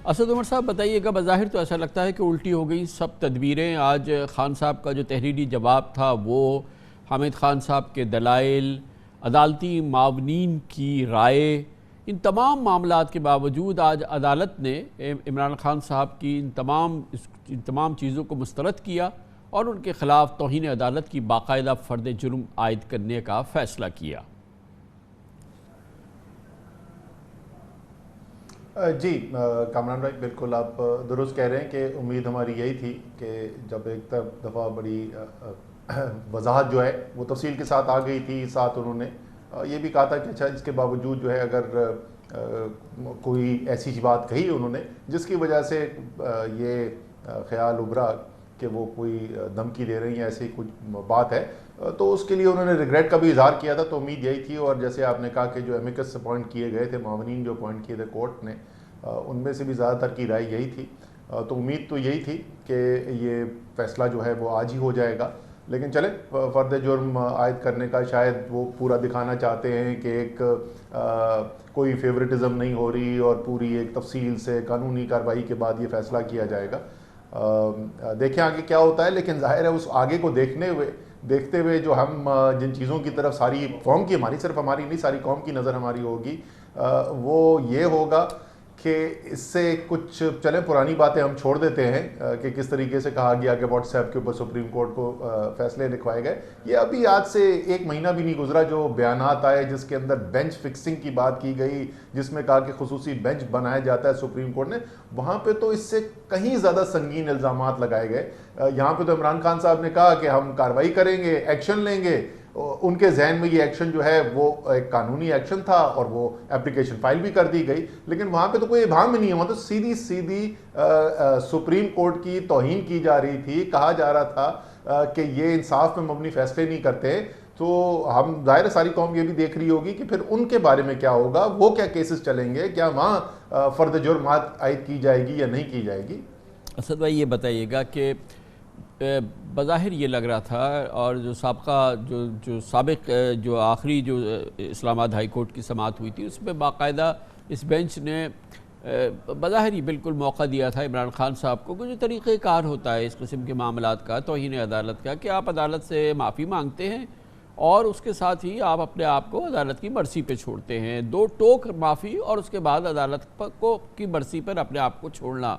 असद उमर साहब बताइएगा, बज़ाहिर तो ऐसा लगता है कि उल्टी हो गई सब तदबीरें। आज खान साहब का जो तहरीरी जवाब था वो हामिद खान साहब के दलाइल, अदालती मावनीन की राय, इन तमाम मामलात के बावजूद आज अदालत ने इमरान खान साहब की इन तमाम चीज़ों को मुस्तरद किया और उनके ख़िलाफ़ तौहीन अदालत की बाकायदा फ़र्द जुर्म आयद करने का फ़ैसला किया। जी कामरान भाई, बिल्कुल आप दुरुस्त कह रहे हैं कि उम्मीद हमारी यही थी कि जब एक दफ़ा बड़ी वजाहत जो है वो तफसील के साथ आ गई थी, साथ उन्होंने ये भी कहा था कि अच्छा इसके बावजूद जो है अगर कोई ऐसी बात कही उन्होंने जिसकी वजह से ये ख्याल उभरा कि वो कोई धमकी दे रही हैं, ऐसी कुछ बात है, तो उसके लिए उन्होंने रिग्रेट का भी इजहार किया था। तो उम्मीद यही थी, और जैसे आपने कहा कि जो एमिकस अपॉइंट किए गए थे, मावनीन जो अपॉइंट किए थे कोर्ट ने, उनमें से भी ज़्यादातर की राय यही थी। तो उम्मीद तो यही थी कि ये फ़ैसला जो है वो आज ही हो जाएगा। लेकिन चले, फ़र्द जुर्म आयद करने का शायद वो पूरा दिखाना चाहते हैं कि एक कोई फेवरेटिज़म नहीं हो रही और पूरी एक तफसील से कानूनी कार्रवाई के बाद ये फ़ैसला किया जाएगा। देखें आगे क्या होता है। लेकिन जाहिर है उस आगे को देखते हुए जो हम जिन चीज़ों की तरफ सारी कौम की, हमारी सिर्फ हमारी नहीं, सारी कौम की नज़र हमारी होगी, वो ये होगा कि इससे कुछ चलें पुरानी बातें हम छोड़ देते हैं कि किस तरीके से कहा गया कि व्हाट्सएप के ऊपर सुप्रीम कोर्ट को फैसले लिखवाए गए। ये अभी आज से एक महीना भी नहीं गुजरा जो बयानात आए जिसके अंदर बेंच फिक्सिंग की बात की गई, जिसमें कहा कि खुसूसी बेंच बनाया जाता है सुप्रीम कोर्ट ने, वहाँ पे तो इससे कहीं ज़्यादा संगीन इल्ज़ामात लगाए गए। यहाँ पे तो इमरान खान साहब ने कहा कि हम कार्रवाई करेंगे, एक्शन लेंगे। उनके जहन में ये एक्शन जो है वो एक कानूनी एक्शन था और वो एप्लीकेशन फाइल भी कर दी गई, लेकिन वहाँ पे तो कोई इबाम ही नहीं हुआ। तो सीधी सीधी सुप्रीम कोर्ट की तौहीन की जा रही थी, कहा जा रहा था कि ये इंसाफ में मबनी फैसले नहीं करते। तो हम जाहिर सारी कौम ये भी देख रही होगी कि फिर उनके बारे में क्या होगा, वो क्या केसेस चलेंगे, क्या वहाँ फ़र्द जुर्म आयद की जाएगी या नहीं की जाएगी। असद भाई ये बताइएगा कि बज़ाहिर ये लग रहा था, और जो साबका जो साबिक जो आखिरी जो इस्लामाबाद हाई कोर्ट की समाअत हुई थी उसमें बाकायदा इस बेंच ने बज़ाहिर ही बिल्कुल मौका दिया था इमरान खान साहब को, जो तरीक़ेकार होता है इस किस्म के मामलात का, तौहीन अदालत का, कि आप अदालत से माफ़ी मांगते हैं और उसके साथ ही आप अपने आप को अदालत की मर्ज़ी पे छोड़ते हैं। दो टोक माफ़ी और उसके बाद अदालत की मर्ज़ी पर अपने आप को छोड़ना।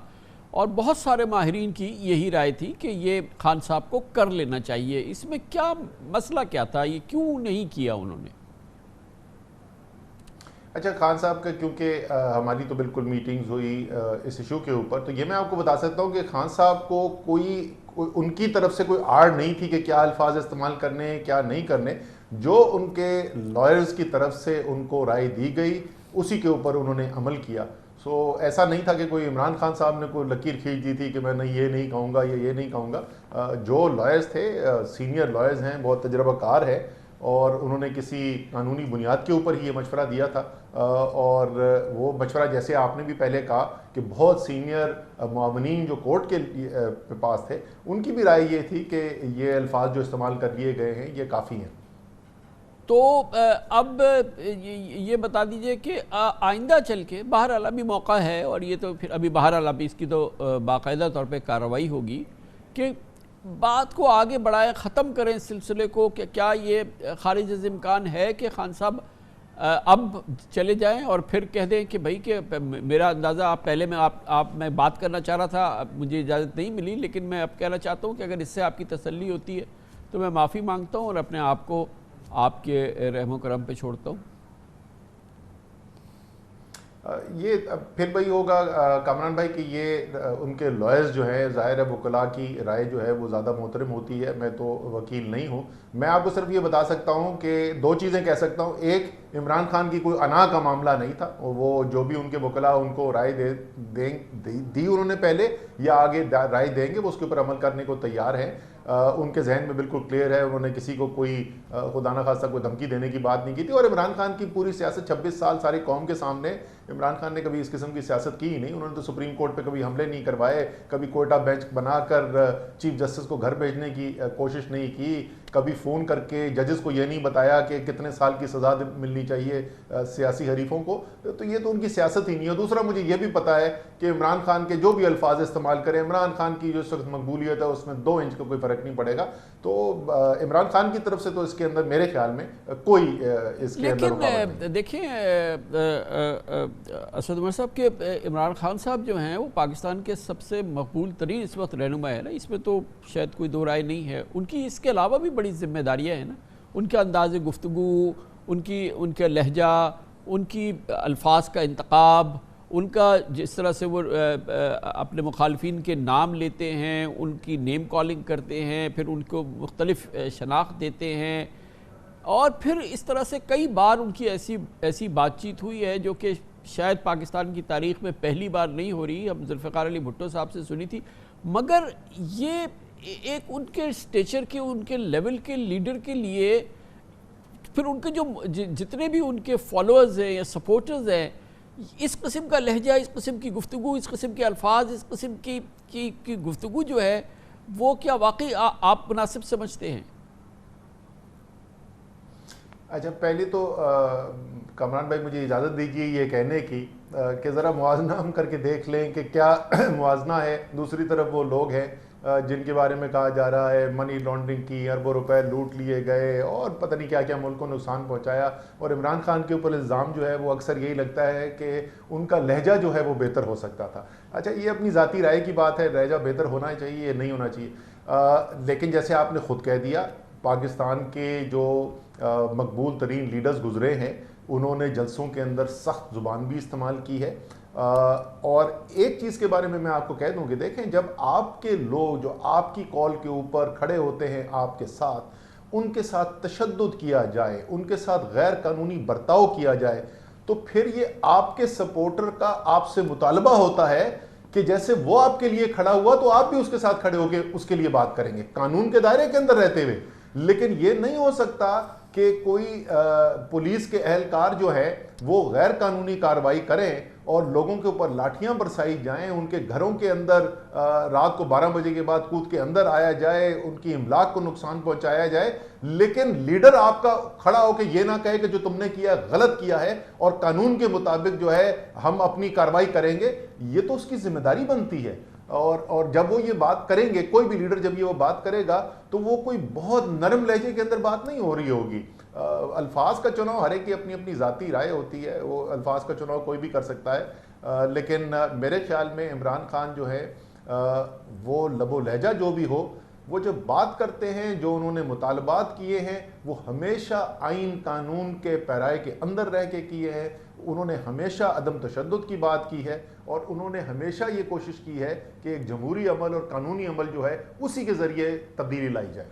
और बहुत सारे माहिरीन की यही राय थी कि ये खान साहब को कर लेना चाहिए। इसमें क्या मसला क्या था, ये क्यों नहीं किया उन्होंने? अच्छा, खान साहब का क्योंकि हमारी तो बिल्कुल मीटिंग्स हुई इस इशू के ऊपर, तो ये मैं आपको बता सकता हूँ कि खान साहब को कोई उनकी तरफ से कोई आड़ नहीं थी कि क्या अल्फाज इस्तेमाल करने क्या नहीं करने। जो उनके लॉयर्स की तरफ से उनको राय दी गई उसी के ऊपर उन्होंने अमल किया। सो ऐसा नहीं था कि कोई इमरान खान साहब ने कोई लकीर खींच दी थी कि मैं नहीं ये नहीं कहूँगा या ये नहीं कहूँगा। जो लॉयर्स थे सीनियर लॉयर्स हैं, बहुत तजर्बाकार है, और उन्होंने किसी कानूनी बुनियाद के ऊपर ही ये मशवरा दिया था। और वो मशवरा, जैसे आपने भी पहले कहा कि बहुत सीनियर मामनीन जो कोर्ट के पास थे, उनकी भी राय ये थी कि ये अल्फाज जो इस्तेमाल कर लिए गए हैं ये काफ़ी हैं। तो अब ये बता दीजिए कि आइंदा चल के बहरहाल अभी मौका है, और ये तो फिर अभी बहरहाल अभी इसकी तो बाकायदा तौर पे कार्रवाई होगी कि बात को आगे बढ़ाएं, ख़त्म करें इस सिलसिले को। कि क्या ये खारिज इम्कान है कि खान साहब अब चले जाएं और फिर कह दें कि भाई कि मेरा अंदाज़ा आप पहले मैं बात करना चाह रहा था, मुझे इजाज़त नहीं मिली, लेकिन मैं अब कहना चाहता हूँ कि अगर इससे आपकी तसल्ली होती है तो मैं माफ़ी मांगता हूँ और अपने आप को आपके रहमो करम पे छोड़ता हूँ। ये फिर वही होगा कामरान भाई कि ये उनके लॉयर्स जो हैं, ज़ाहिर है वकला की राय जो है वो ज़्यादा मोहतरम होती है। मैं तो वकील नहीं हूँ, मैं आपको सिर्फ ये बता सकता हूँ कि दो चीज़ें कह सकता हूँ। एक, इमरान खान की कोई अना का मामला नहीं था, वो जो भी उनके वकला उनको राय दी उन्होंने पहले या आगे राय देंगे, वो उसके ऊपर अमल करने को तैयार हैं। उनके जहन में बिल्कुल क्लियर है, उन्होंने किसी को कोई खुदा न खास्ता कोई धमकी देने की बात नहीं की थी। और इमरान खान की पूरी सियासत 26 साल सारी कौम के सामने, इमरान खान ने कभी इस किस्म की सियासत की ही नहीं। उन्होंने तो सुप्रीम कोर्ट पे कभी हमले नहीं करवाए, कभी कोयटा बेंच बनाकर चीफ जस्टिस को घर भेजने की कोशिश नहीं की, कभी फ़ोन करके जजेस को ये नहीं बताया कि कितने साल की सज़ा मिलनी चाहिए सियासी हरीफों को, तो ये तो उनकी सियासत ही नहीं है। दूसरा, मुझे ये भी पता है कि इमरान खान के जो भी अल्फाज इस्तेमाल करें, इमरान खान की जो सख्त मकबूलियत है उसमें 2 इंच का कोई फ़र्क नहीं पड़ेगा। तो इमरान खान की तरफ से तो इसके अंदर मेरे ख्याल में कोई इसके अंदर रुकावट नहीं। लेकिन देखिए असद उमर साहब के इमरान खान साहब जो हैं वो पाकिस्तान के सबसे मकबूल तरीन इस वक्त रहनुमा है ना, इसमें तो शायद कोई दो राय नहीं है। उनकी इसके अलावा भी बड़ी जिम्मेदारियाँ हैं ना, उनके अंदाज़ गुफ्तगू, उनका लहजा, उनकी अल्फाज का इंतखाब, उनका जिस तरह से वो अपने मुखालफिन के नाम लेते हैं, उनकी नेम कॉलिंग करते हैं, फिर उनको मुख्तलिफ शनाख्त देते हैं, और फिर इस तरह से कई बार उनकी ऐसी बातचीत हुई है जो कि शायद पाकिस्तान की तारीख़ में पहली बार नहीं हो रही। हम जुल्फ़िकार अली भुट्टो साहब से सुनी थी, मगर ये एक उनके स्टेचर के, उनके लेवल के लीडर के लिए, फिर उनके जो जितने भी उनके फॉलोअर्स हैं या सपोर्टर्स हैं, इस किस्म का लहजा, इस किस्म की गुफ्तगू, इस किस्म के अल्फाज, इस किस्म की गुफ्तगू जो है वो क्या वाकई आप मुनासिब समझते हैं? अच्छा, पहले तो कमरान भाई मुझे इजाज़त दीजिए ये कहने की कि ज़रा मुआजना हम करके देख लें कि क्या मुआजना है। दूसरी तरफ वो लोग हैं जिनके बारे में कहा जा रहा है मनी लॉन्ड्रिंग की, अरबों रुपए लूट लिए गए और पता नहीं क्या क्या मुल्क को नुकसान पहुंचाया। और इमरान खान के ऊपर इल्ज़ाम जो है वो अक्सर यही लगता है कि उनका लहजा जो है वो बेहतर हो सकता था। अच्छा, ये अपनी ज़ाती राय की बात है, लहजा बेहतर होना चाहिए, नहीं होना चाहिए। लेकिन जैसे आपने ख़ुद कह दिया, पाकिस्तान के जो मकबूल तरीन लीडर्स गुजरे हैं उन्होंने जलसों के अंदर सख्त ज़ुबान भी इस्तेमाल की है। और एक चीज़ के बारे में मैं आपको कह दूं कि देखें, जब आपके लोग जो आपकी कॉल के ऊपर खड़े होते हैं आपके साथ, उनके साथ तशद्दुद किया जाए, उनके साथ गैर कानूनी बर्ताव किया जाए, तो फिर ये आपके सपोर्टर का आपसे मुतालबा होता है कि जैसे वो आपके लिए खड़ा हुआ तो आप भी उसके साथ खड़े होकर उसके लिए बात करेंगे, कानून के दायरे के अंदर रहते हुए। लेकिन ये नहीं हो सकता कि कोई पुलिस के एहलकार जो है वो गैर कानूनी कार्रवाई करें और लोगों के ऊपर लाठियां बरसाई जाएं, उनके घरों के अंदर रात को 12 बजे के बाद कूद के अंदर आया जाए, उनकी इमलाक को नुकसान पहुंचाया जाए, लेकिन लीडर आपका खड़ा होकर ये ना कहे कि जो तुमने किया गलत किया है और कानून के मुताबिक जो है हम अपनी कार्रवाई करेंगे। ये तो उसकी जिम्मेदारी बनती है। और जब वो ये बात करेंगे, कोई भी लीडर जब ये वो बात करेगा तो वो कोई बहुत नरम लहजे के अंदर बात नहीं हो रही होगी। अल्फाज का चुनाव हर एक की अपनी अपनी ज़ाती राय होती है, वो अल्फाज का चुनाव कोई भी कर सकता है। लेकिन मेरे ख्याल में इमरान खान जो है वो लबो लहजा जो भी हो, वो जब बात करते हैं, जो उन्होंने मुतालबात किए हैं वो हमेशा आइन कानून के पैराए के अंदर रह के किए हैं। उन्होंने हमेशा अदम तशद्दुद की बात की है और उन्होंने हमेशा ये कोशिश की है कि एक जमहूरी अमल और कानूनी अमल जो है उसी के ज़रिए तब्दीली लाई जाए।